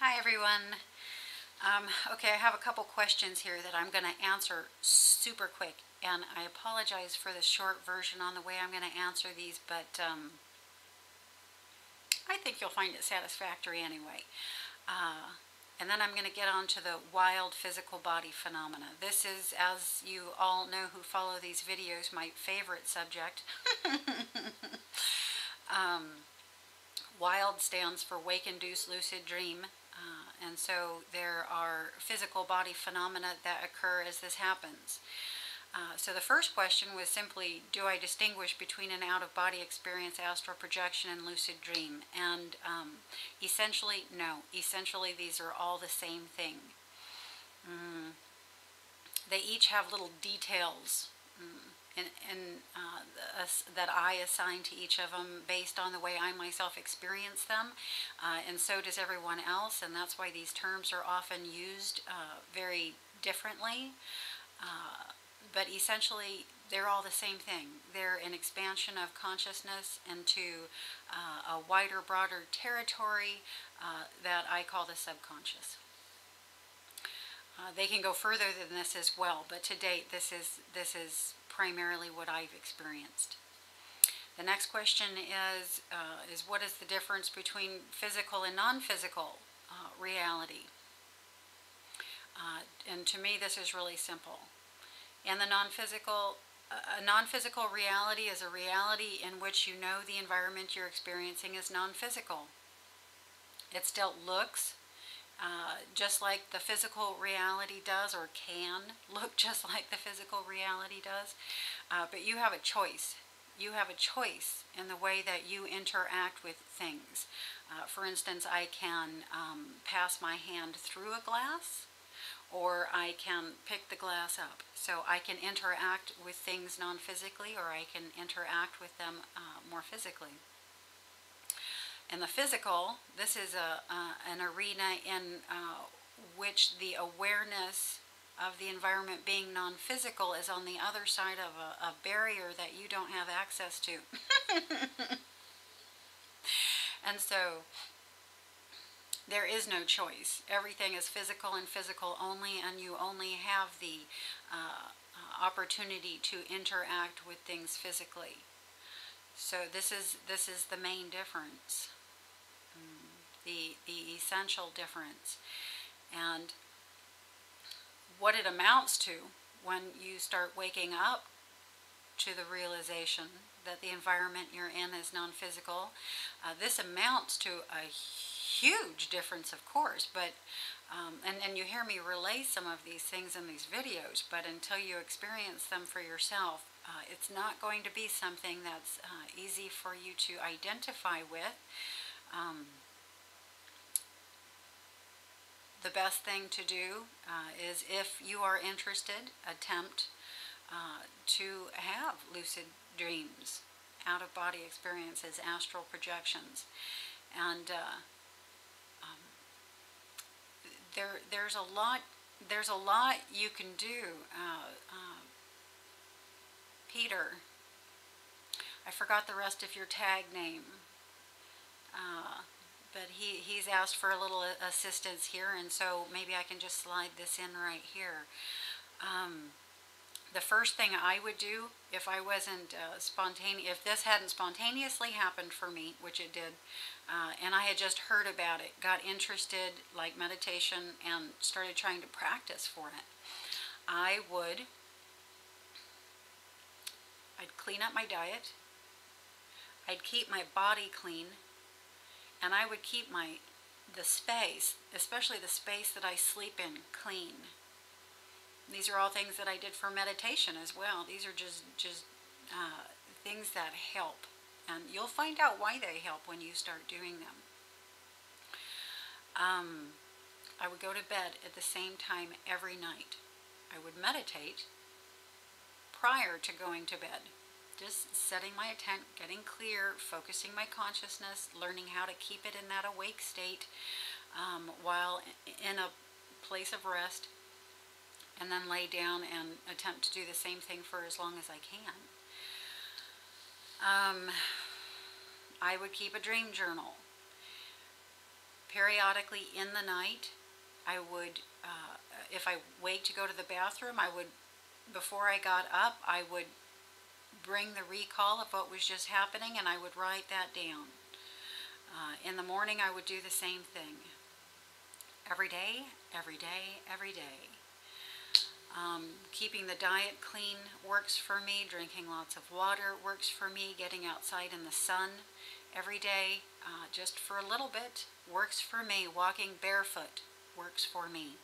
Hi everyone. Okay, I have a couple questions here that I'm going to answer super quick, and I apologize for the short version on the way I'm going to answer these, but I think you'll find it satisfactory anyway. Uh, and then I'm going to get on to the wild physical body phenomena. This is, as you all know who follow these videos, my favorite subject. um, Wild stands for wake-induced lucid dream. And so there are physical body phenomena that occur as this happens. So the first question was simply, do I distinguish between an out-of-body experience, astral projection, and lucid dream? And essentially, no. Essentially, these are all the same thing. They each have little details that I assign to each of them based on the way I myself experience them, and so does everyone else, and that's why these terms are often used very differently, but essentially they're all the same thing. They're an expansion of consciousness into a wider, broader territory that I call the subconscious. They can go further than this as well, but to date this is primarily what I've experienced. The next question is what is the difference between physical and non-physical reality? And to me this is really simple. In the non-physical, a non-physical reality is a reality in which you know the environment you're experiencing is non-physical. It still looks just like the physical reality does, or can look just like the physical reality does, but you have a choice. You have a choice in the way that you interact with things. For instance, I can pass my hand through a glass, or I can pick the glass up. So I can interact with things non-physically, or I can interact with them more physically. In the physical, this is an arena in which the awareness of the environment being non-physical is on the other side of a barrier that you don't have access to. And so there is no choice. Everything is physical and physical only, and you only have the opportunity to interact with things physically. So this is the main difference. The essential difference, and what it amounts to when you start waking up to the realization that the environment you're in is non-physical. This amounts to a huge difference, of course, but and you hear me relay some of these things in these videos, but until you experience them for yourself, it's not going to be something that's easy for you to identify with. The best thing to do is, if you are interested, attempt to have lucid dreams, out-of-body experiences, astral projections, and there's a lot you can do. Peter, I forgot the rest of your tag name. But he's asked for a little assistance here, and so maybe I can just slide this in right here. The first thing I would do, if I wasn't if this hadn't spontaneously happened for me, which it did, and I had just heard about it, got interested, like meditation, and started trying to practice for it, I'd clean up my diet, I'd keep my body clean, and I would keep the space, especially the space that I sleep in, clean. These are all things that I did for meditation as well. These are just things that help, and you'll find out why they help when you start doing them. I would go to bed at the same time every night. I would meditate prior to going to bed. Just setting my intent, getting clear, focusing my consciousness, learning how to keep it in that awake state while in a place of rest, and then lay down and attempt to do the same thing for as long as I can. I would keep a dream journal. Periodically in the night, I would, if I wake to go to the bathroom, I would, before I got up, I would bring the recall of what was just happening, and I would write that down. In the morning, I would do the same thing. Every day, every day, every day. Keeping the diet clean works for me. Drinking lots of water works for me. Getting outside in the sun every day, just for a little bit, works for me. Walking barefoot works for me.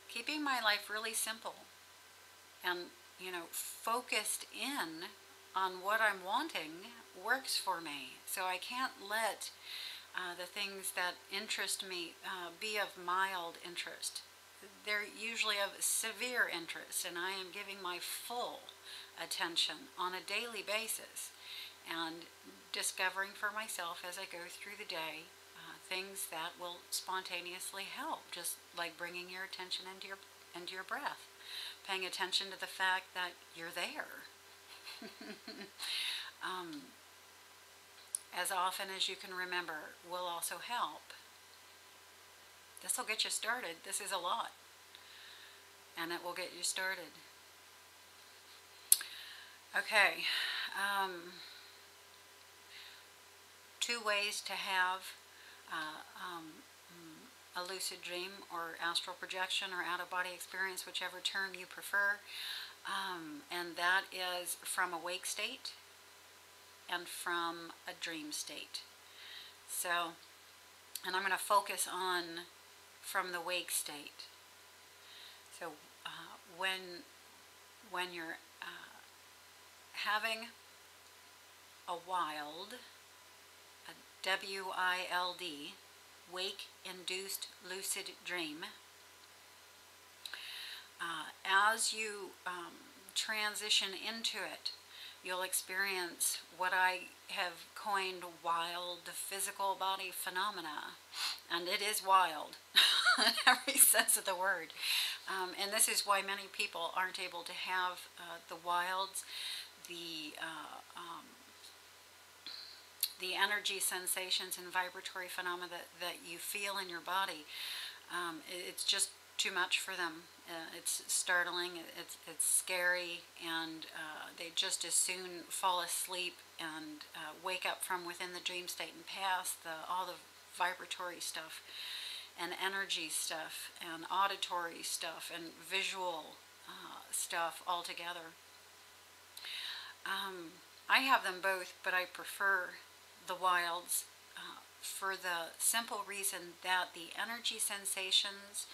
Keeping my life really simple and, focused in on what I'm wanting works for me. So I can't let the things that interest me be of mild interest. They're usually of severe interest, and I am giving my full attention on a daily basis and discovering for myself as I go through the day things that will spontaneously help, just like bringing your attention into your breath, paying attention to the fact that you're there. As often as you can remember will also help. This will get you started. This is a lot, and it will get you started. Okay, 2 ways to have a lucid dream or astral projection or out-of-body experience, whichever term you prefer, and that is from a wake state and from a dream state. So, and I'm going to focus on from the wake state. So when you're having a wild, a W-I-L-D, wake-induced lucid dream, as you transition into it, you'll experience what I have coined wild physical body phenomena. And it is wild in every sense of the word. And this is why many people aren't able to have the wilds, the energy sensations and vibratory phenomena that you feel in your body. It's just too much for them. It's startling, it's scary, and they just as soon fall asleep and wake up from within the dream state and pass all the vibratory stuff and energy stuff and auditory stuff and visual stuff all together. I have them both, but I prefer the wilds for the simple reason that the energy sensations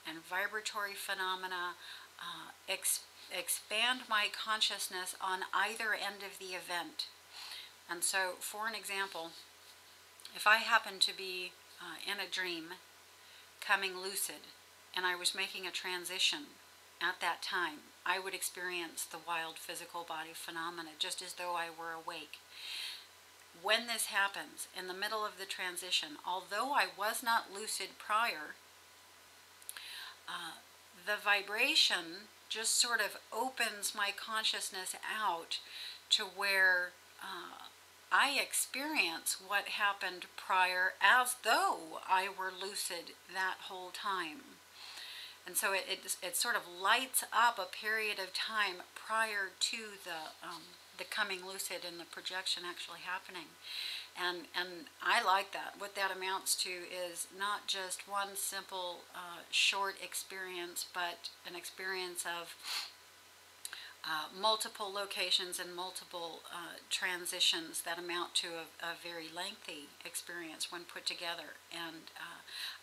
and vibratory phenomena expand my consciousness on either end of the event. And so, for an example, if I happen to be in a dream coming lucid and I was making a transition at that time, I would experience the wild physical body phenomena just as though I were awake. When this happens in the middle of the transition, although I was not lucid prior, the vibration just sort of opens my consciousness out to where I experience what happened prior as though I were lucid that whole time. And so it sort of lights up a period of time prior to the coming lucid and the projection actually happening. And I like that. What that amounts to is not just one simple short experience, but an experience of multiple locations and multiple transitions that amount to a very lengthy experience when put together. And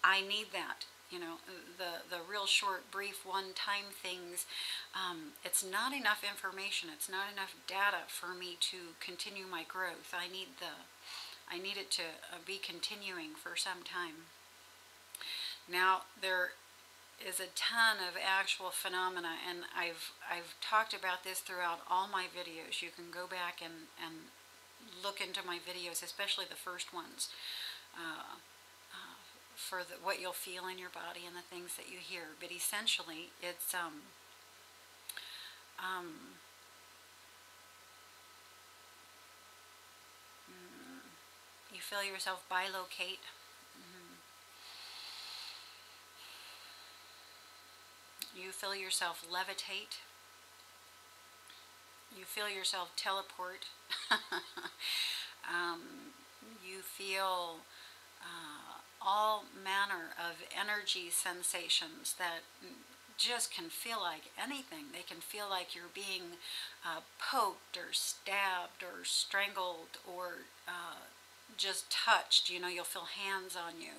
I need that. You know, the real short, brief, one-time things, it's not enough information, it's not enough data for me to continue my growth. I need it to be continuing for some time. Now, there is a ton of actual phenomena, and I've talked about this throughout all my videos. You can go back and look into my videos, especially the first ones, for what you'll feel in your body and the things that you hear. But essentially, it's feel yourself bilocate. You feel yourself levitate. You feel yourself teleport. um, you feel all manner of energy sensations that just can feel like anything. They can feel like you're being poked or stabbed or strangled or just touched. You know, you'll feel hands on you.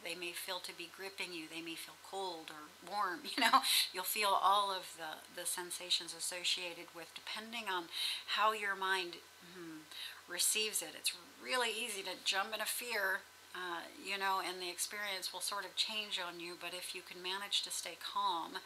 They may feel to be gripping you. They may feel cold or warm. You know, you'll feel all of the sensations associated with, depending on how your mind receives it. It's really easy to jump into fear, you know, and the experience will sort of change on you. But if you can manage to stay calm,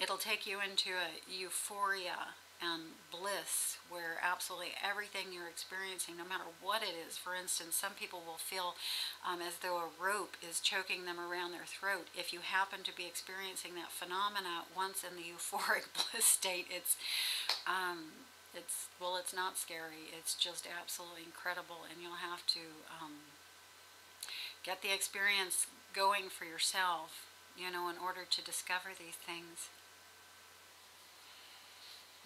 it'll take you into a euphoria and bliss where absolutely everything you're experiencing, no matter what it is. For instance, some people will feel as though a rope is choking them around their throat. If you happen to be experiencing that phenomena once in the euphoric bliss state, well, it's not scary. It's just absolutely incredible, and you'll have to get the experience going for yourself, you know, in order to discover these things.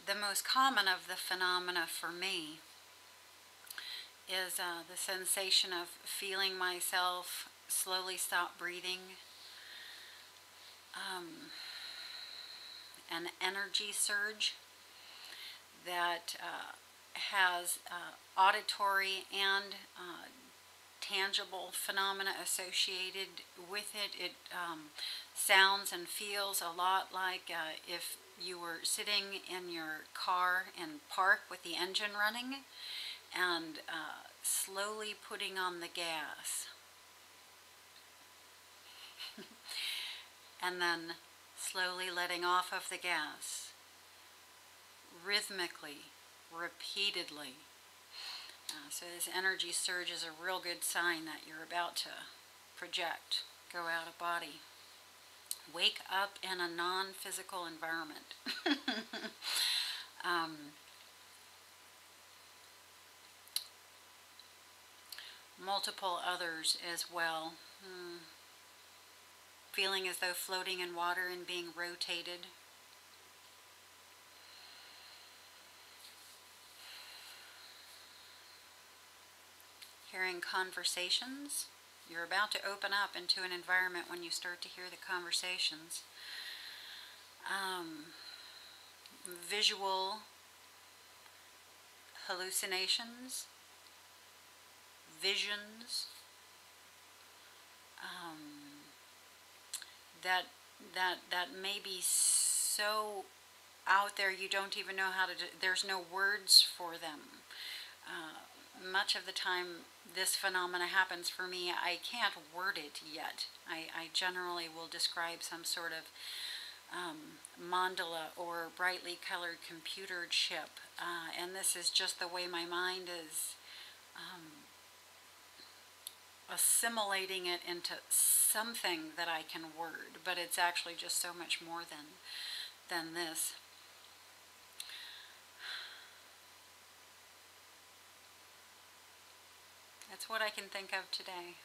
The most common of the phenomena for me is the sensation of feeling myself slowly stop breathing, an energy surge that has auditory and tangible phenomena associated with it. It sounds and feels a lot like if you were sitting in your car in park with the engine running and slowly putting on the gas and then slowly letting off of the gas, rhythmically, repeatedly. So this energy surge is a real good sign that you're about to project, go out of body. Wake up in a non-physical environment. Multiple others as well. Feeling as though floating in water and being rotated. Hearing conversations. You're about to open up into an environment when you start to hear the conversations. Visual hallucinations, visions, that may be so out there you don't even know how to there's no words for them. Much of the time this phenomena happens for me, I can't word it yet. I generally will describe some sort of mandala or brightly colored computer chip, and this is just the way my mind is assimilating it into something that I can word, but it's actually just so much more than this. That's what I can think of today.